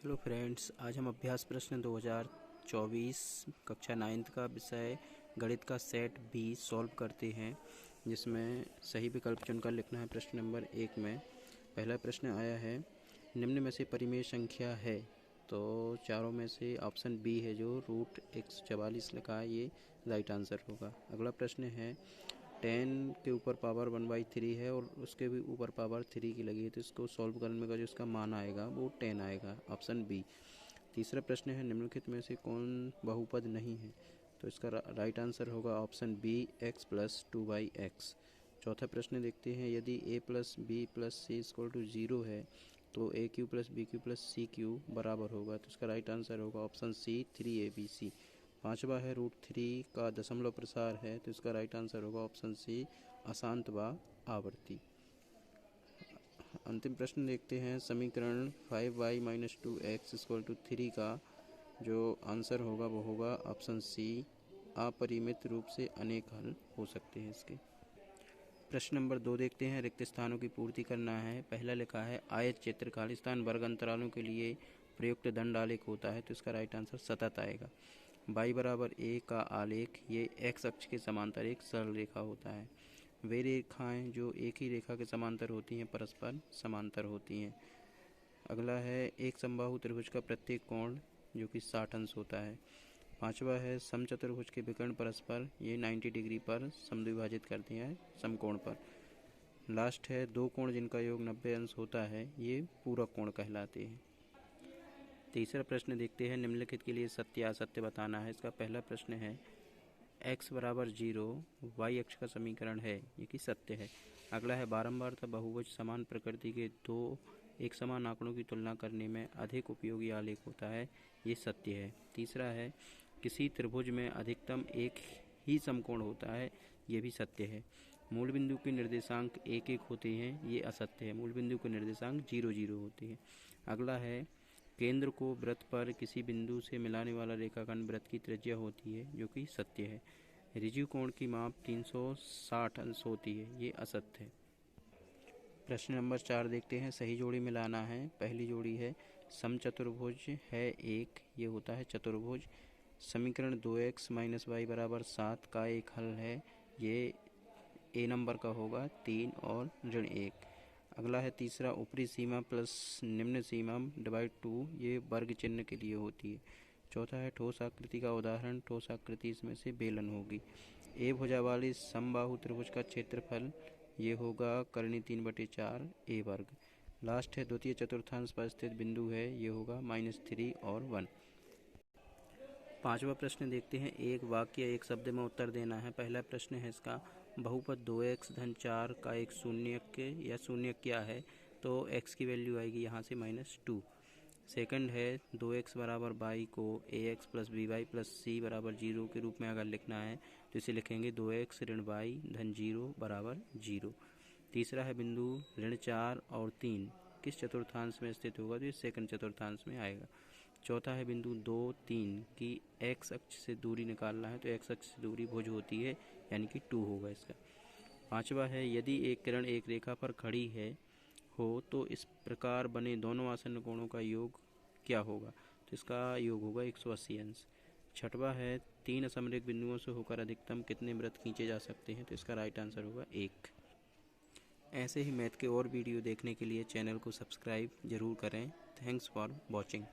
Hello friends, आज हम अभ्यास प्रश्न 2024 कक्षा 9th का विषय गणित का सेट बी सॉल्व करते हैं, जिसमें सही विकल्प चुनकर लिखना है। प्रश्न नंबर 1 में पहला प्रश्न आया है, निम्न में से परिमेय संख्या है। तो चारों में से ऑप्शन बी है जो √144 लिखा है, ये राइट आंसर होगा। अगला प्रश्न है, 10 के ऊपर पावर 1/3 है और उसके भी ऊपर पावर 3 की लगी है, तो इसको सॉल्व करने का जो इसका मान आएगा वो 10 आएगा, ऑप्शन बी। तीसरा प्रश्न है, निम्नलिखित में से कौन बहुपद नहीं है, तो इसका राइट आंसर होगा ऑप्शन बी, x + 2x। चौथा प्रश्न देखते हैं, यदि a + b + c = 0 है तो a³ + b³ + c³ बराबर होगा, तो इसका राइट आंसर होगा ऑप्शन सी, 3abc। पांचवा है, √3 का दशमलव प्रसार है, तो इसका राइट आंसर होगा ऑप्शन सी, अशांत व आवर्ती। अंतिम प्रश्न देखते हैं, समीकरण 5y - 2x = 3 का जो आंसर होगा वो होगा ऑप्शन सी, अपरिमित रूप से अनेक हल हो सकते हैं इसके। प्रश्न नंबर 2 देखते हैं, रिक्त स्थानों की पूर्ति करना है। पहला लिखा है, आयत चित्र खालिस्तान वर्ग अंतरालों के लिए प्रयुक्त दंड आलेख होता है, तो इसका राइट आंसर सतत आएगा। y = a का आलेख ये x अक्ष के समांतर एक सरल रेखा होता है। वे रेखाएं जो एक ही रेखा के समांतर होती हैं परस्पर समांतर होती हैं। अगला है, एक समबाहु त्रिभुज का प्रत्येक कोण जो कि 60 अंश होता है। पांचवा है, समचतुर्भुज के विकर्ण परस्पर ये 90 डिग्री पर समद्विभाजित करते हैं समकोण पर। लास्ट है, दो कोण जिनका योग 90 अंश होता है ये पूरक कोण कहलाते हैं। तीसरा प्रश्न देखते हैं, निम्नलिखित के लिए सत्य या असत्य बताना है। इसका पहला प्रश्न है, x = 0 y अक्ष का समीकरण है, ये कि सत्य है। अगला है, बारंबारता बहुभुज समान प्रकृति के दो एक समान आंकड़ों की तुलना करने में अधिक उपयोगी आलेख होता है, ये सत्य है। तीसरा है, किसी त्रिभुज में अधिकतम एक ही समकोण होता है, ये भी सत्य है। मूल बिंदु के निर्देशांक 1 होते हैं, ये असत्य है। मूल बिंदु के निर्देशांक 0 होते हैं। अगला है, केंद्र को वृत्त पर किसी बिंदु से मिलाने वाला रेखाखंड वृत्त की त्रिज्या होती है, जो कि सत्य है। ऋजु कोण की माप 360 अंश होती है, ये असत्य है। प्रश्न नंबर 4 देखते हैं, सही जोड़ी मिलाना है। पहली जोड़ी है, समचतुर्भुज है एक, ये होता है चतुर्भुज। समीकरण 2x - y = 7 का एक हल है, ये ए नंबर का होगा, 3 और ऋण 1। अगला है, तीसरा, ऊपरी सीमा प्लस निम्न सीमा /2 ये वर्ग चिन्ह के लिए होती है। चौथा है, ठोस आकृति का उदाहरण, ठोस आकृति इसमें से बेलन होगी। ए भुजा वाली समबाहु त्रिभुज का क्षेत्रफल ये होगा करनी 3/4 ए वर्ग। लास्ट है, द्वितीय चतुर्थांश पर स्थित बिंदु है, ये होगा -3 और 1। पांचवा प्रश्न देखते हैं, एक वाक्य एक शब्द में उत्तर देना है। पहला प्रश्न है इसका, बहुपद 2x - 4 का एक शून्यक या शून्यक क्या है, तो x की वैल्यू आएगी यहाँ से -2। सेकंड है, 2x = y को ax + by + c = 0 के रूप में अगर लिखना है तो इसे लिखेंगे 2x - y - 0 = 0। तीसरा है, बिंदु ऋण 4 और 3 किस चतुर्थांश में स्थित होगा, तो ये सेकंड चतुर्थांश में आएगा। चौथा है, बिंदु 2, 3 की x अक्ष से दूरी निकालना है, तो x अक्ष से दूरी भुज होती है, यानी कि 2 होगा इसका। पांचवा है, यदि एक किरण एक रेखा पर खड़ी है हो तो इस प्रकार बने दोनों आसन्न कोणों का योग क्या होगा, तो इसका योग होगा 180 अंश। छठवा है, 3 असमरेख बिंदुओं से होकर अधिकतम कितने वृत्त खींचे जा सकते हैं, तो इसका राइट आंसर होगा 1। ऐसे ही मैथ के और वीडियो देखने के लिए चैनल को सब्सक्राइब जरूर करें। Thanks for watching.